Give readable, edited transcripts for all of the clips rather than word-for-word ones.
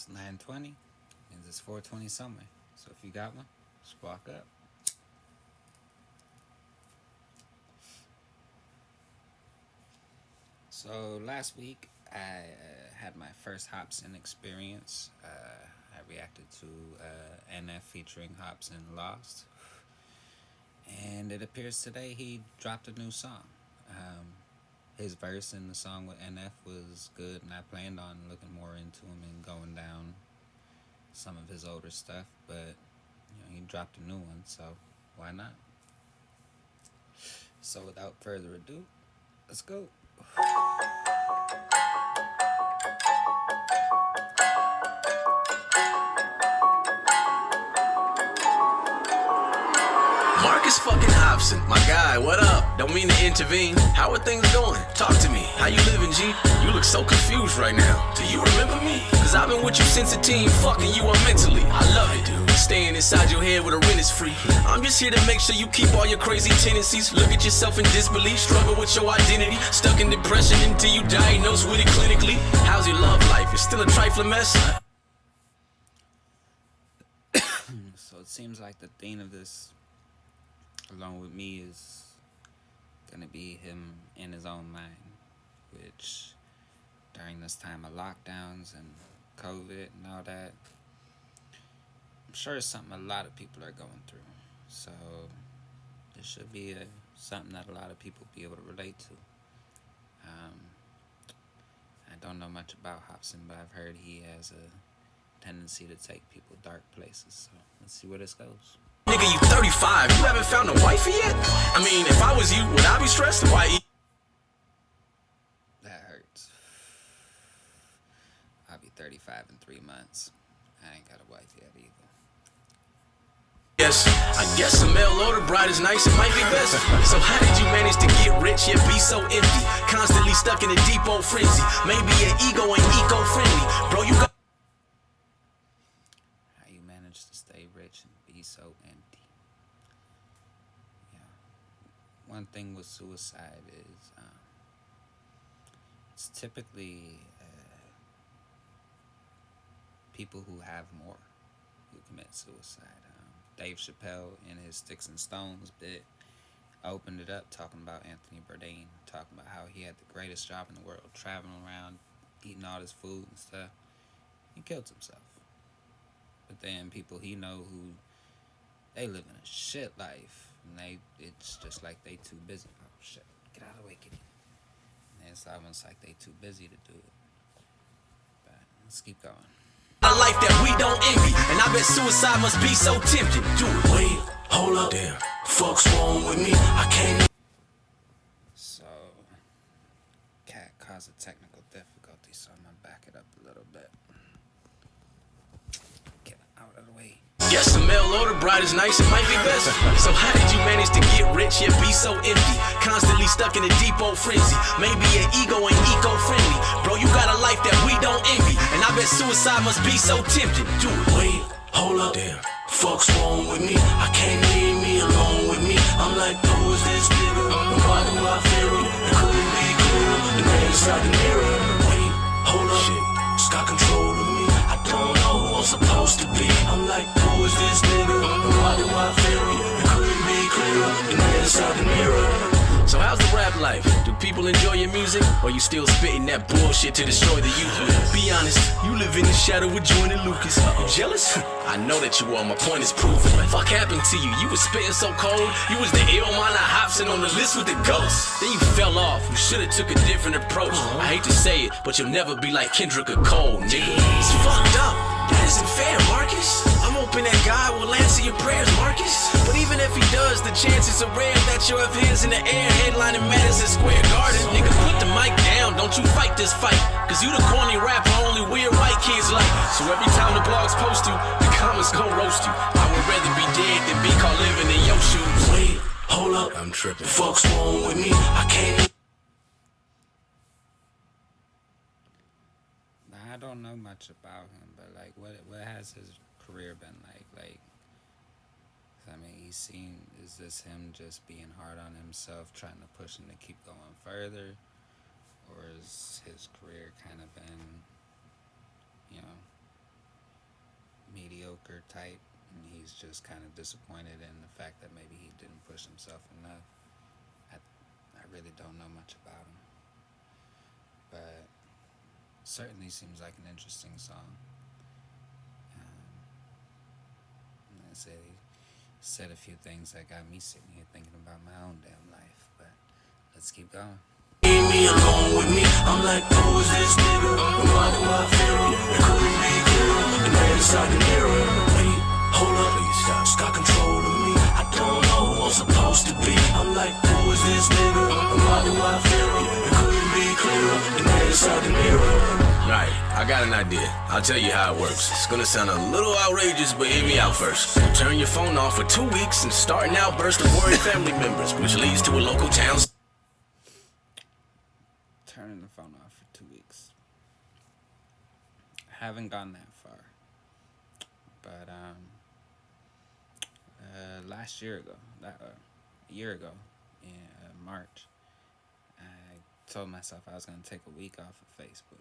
It's 9:20, and it's 4:20 somewhere. So if you got one, just walk up. So last week I had my first Hopsin experience. I reacted to NF featuring Hopsin Lost, and it appears today he dropped a new song. Um, his verse in the song with NF was good, and I planned on looking more into him and going down some of his older stuff, but he dropped a new one, so why not? So without further ado, let's go. Marcus fucking Hopsin, my guy, what up? Don't mean to intervene. How are things going? Talk to me. How you living, G? You look so confused right now. Do you remember me? Cause I've been with you since a teen, fucking you up mentally. I love it, dude. Staying inside your head with a rent is free. I'm just here to make sure you keep all your crazy tendencies. Look at yourself in disbelief, struggle with your identity. Stuck in depression until you diagnosed with it clinically. How's your love life? It's still a trifling mess? So it seems like the theme of this, along with me, is gonna be him in his own mind, which during this time of lockdowns and COVID and all that, I'm sure it's something a lot of people are going through. So this should be something that a lot of people be able to relate to. I don't know much about Hopsin, but I've heard he has a tendency to take people dark places. So let's see where this goes. Nigga, you 35, you haven't found a wifey yet? I mean, if I was you, would I be stressed? Why? That hurts. I'll be 35 in 3 months. I ain't got a wife yet either. Yes, I guess a mail order bride is nice, it might be best. So how did you manage to get rich yet be so empty? Constantly stuck in a deep old frenzy. Maybe your ego ain't eco-friendly. Bro, you got How you manage to stay rich and be so empty? Yeah. One thing with suicide is it's typically people who have more who commit suicide. Dave Chappelle in his Sticks and Stones bit opened it up talking about Anthony Bourdain, talking about how he had the greatest job in the world, traveling around, eating all this food and stuff. He killed himself. But then people he know who, they live in a shit life, and it's just like they too busy. Oh shit, get out of the way, kitty. And it's almost like they too busy to do it. But let's keep going. a life that we don't envy. And I bet suicide must be so tempting. Do it. Wait, hold up. Damn. Fuck's wrong with me? I can't. So, cat caused a technical difficulty, so I'm gonna back it up a little bit. Get out of the way. Guess a mail order bride is nice, it might be best. So how did you manage to get rich yet be so empty? Constantly stuck in a deep old frenzy. Maybe your ego ain't eco-friendly. Bro, you got a life that we don't envy. And I bet suicide must be so tempting. Do it. Wait, hold up. Damn. Fuck's wrong with me? I can't leave me alone with me. I'm like, who is this nigga? Why do I fear him? It couldn't be clearer. The man inside the mirror. Wait, hold up. Shit. It's got control of me. I don't know who I'm supposed to be. I'm like, who is this nigga? Why do I fear him? It couldn't be clearer. The man inside the mirror. So how's the rap life? Do people enjoy your music? Or you still spitting that bullshit to destroy the youth? Be honest, you live in the shadow with Jordan and Lucas. You jealous? I know that you are, my point is proven. Fuck happened to you? You was spitting so cold. You was the ill minor Hopsin on the list with the ghosts. Then you fell off. You should've took a different approach. I hate to say it, but you'll never be like Kendrick or Cole, nigga. It's fucked up. That isn't fair, Marcus. I'm hoping that God will answer your prayers, Marcus. But even if he does, the chances are rare that you'll have hands in the air headlining Madison Square Garden. Nigga, put the mic down, don't you fight this fight. Cause you the corny rapper only weird white kids like. So every time the blogs post you, the comments gon' roast you. I would rather be dead than be caught living in your shoes. Wait, hold up, I'm tripping. Fuck's wrong with me? I can't. Now, I don't know much about him, but like, what has his career been like? Like, I mean, is this him just being hard on himself, trying to push him to keep going further? Or is his career kind of been, mediocre type, and he's just kind of disappointed in the fact that maybe he didn't push himself enough. I, I really don't know much about him, but certainly seems like an interesting song. I said he said a few things that got me sitting here thinking about my own damn life, but let's keep going. Leave me alone with me. I'm like, who is this nigga? Why do I feel him? It couldn't be clearer. The man inside the mirror. Wait, hold up, please stop. It's got control of me. I don't know who I'm supposed to be. I'm like, who is this nigga? Why do I feel him? It couldn't be clearer. The man inside the mirror. Right, I got an idea. I'll tell you how it works. It's gonna sound a little outrageous, but hear me out first. Turn your phone off for 2 weeks and start an outburst of worried family members, which leads to a local town. Turning the phone off for 2 weeks. I haven't gone that far, but last year ago, a year ago, in March, I told myself I was gonna take a week off of Facebook.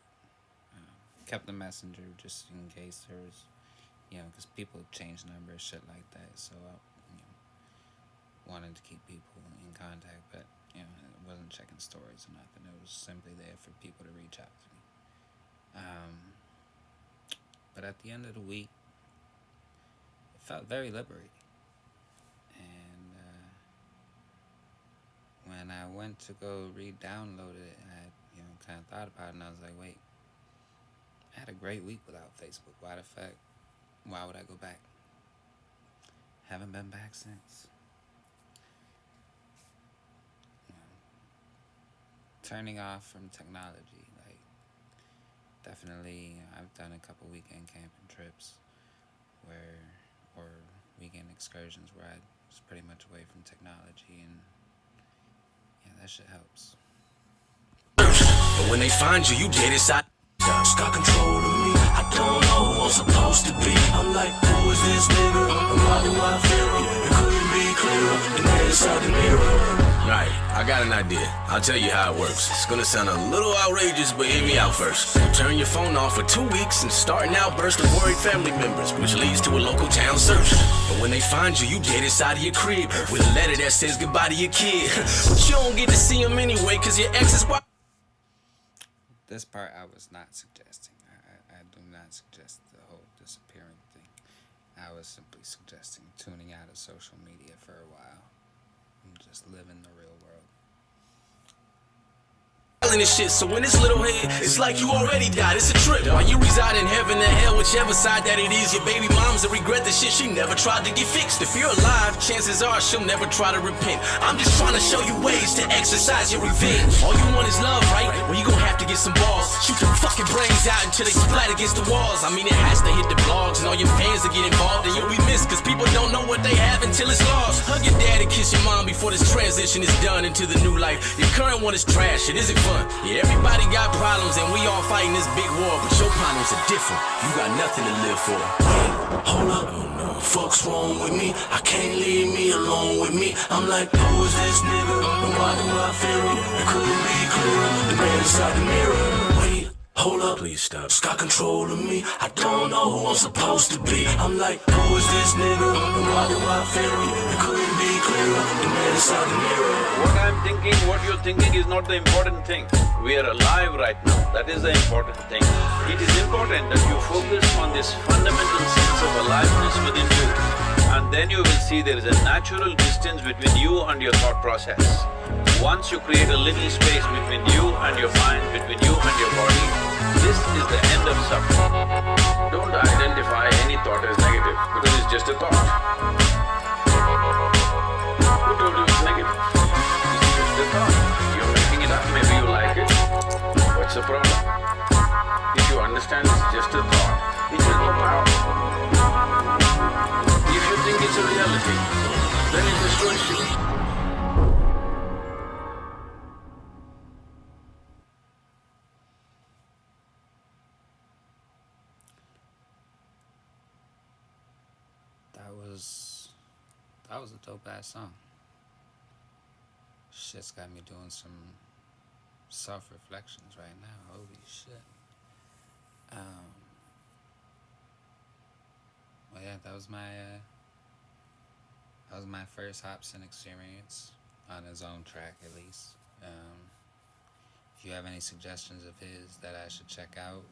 Kept the messenger just in case there was, because people change numbers, shit like that. So I, wanted to keep people in contact, but it wasn't checking stories or nothing. It was simply there for people to reach out to me. But at the end of the week, it felt very liberating. And when I went to go re-download it, I kind of thought about it, and I was like, wait. I had a great week without Facebook. Why would I go back? Haven't been back since. Turning off from technology, definitely. I've done a couple weekend camping trips, or weekend excursions where I was pretty much away from technology, and that shit helps. But when they find you, you dead inside. It's got control of me. I don't know who I'm supposed to be. I'm like, who is this nigga? Why do I feel him? It couldn't be clearer. The man inside the mirror. Right, I got an idea. I'll tell you how it works. It's gonna sound a little outrageous, but hear me out first. Turn your phone off for 2 weeks and start an outburst of worried family members, which leads to a local town search. But when they find you, you dead inside of your crib with a letter that says goodbye to your kid. But you don't get to see him anyway, cause your ex is wild. This part I was not suggesting. I do not suggest the whole disappearing thing. I was simply suggesting tuning out of social media for a while and just living the real world. And shit, so when it's little head, it's like you already died, it's a trip. While you reside in heaven or hell, whichever side that it is, your baby mom's a regret the shit she never tried to get fixed. If you're alive, chances are she'll never try to repent. I'm just trying to show you ways to exercise your revenge. All you want is love, right? Well, you gon' have to get some balls. Shoot your fucking brains out until they splat against the walls. I mean, it has to hit the blogs, and all your fans will get involved, and you'll be missed, cause people don't know what they have until it's lost. Hug your dad and kiss your mom before this transition is done into the new life. Your current one is trash, it isn't fun. Yeah, everybody got problems and we all fighting this big war, but your problems are different. You got nothing to live for. Wait, hold up. Oh, no. Fuck's wrong with me? I can't leave me alone with me. I'm like, who is this nigga? Why do I feel him? It couldn't be clearer. The man inside the mirror. Wait, hold up. Please stop. It's got control of me. I don't know who I'm supposed to be. I'm like, who is this nigga? Why do I feel him? It couldn't be clearer. The man inside the mirror. What I'm thinking, what you're thinking is not the important thing. We are alive right now. That is the important thing. It is important that you focus on this fundamental sense of aliveness within you. And then you will see there is a natural distance between you and your thought process. Once you create a little space between you and your mind, between you and your body, this is the end of suffering. Don't identify any thought as negative, because it's just a thought. Who told you it's negative? It's just a thought. You're making it up, maybe you like it. What's the problem? If you understand it's just a thought, it has no power. If you think it's a reality, then it destroys you. That was a dope ass song. Shit's got me doing some self-reflections right now. Holy shit. Well, yeah, that was my first Hopsin experience on his own track, at least. If you have any suggestions of his that I should check out,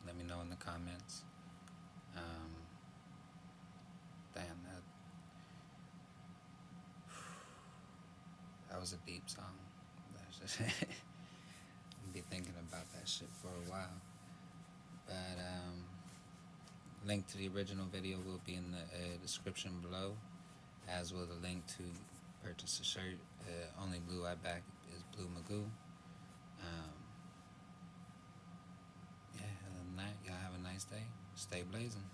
let me know in the comments. Um, damn, that was a deep song. I'll be thinking about that shit for a while. But link to the original video will be in the description below, as will the link to purchase a shirt. Only blue I back is Blue Magoo. Yeah, other than that, y'all have a nice day. Stay blazing.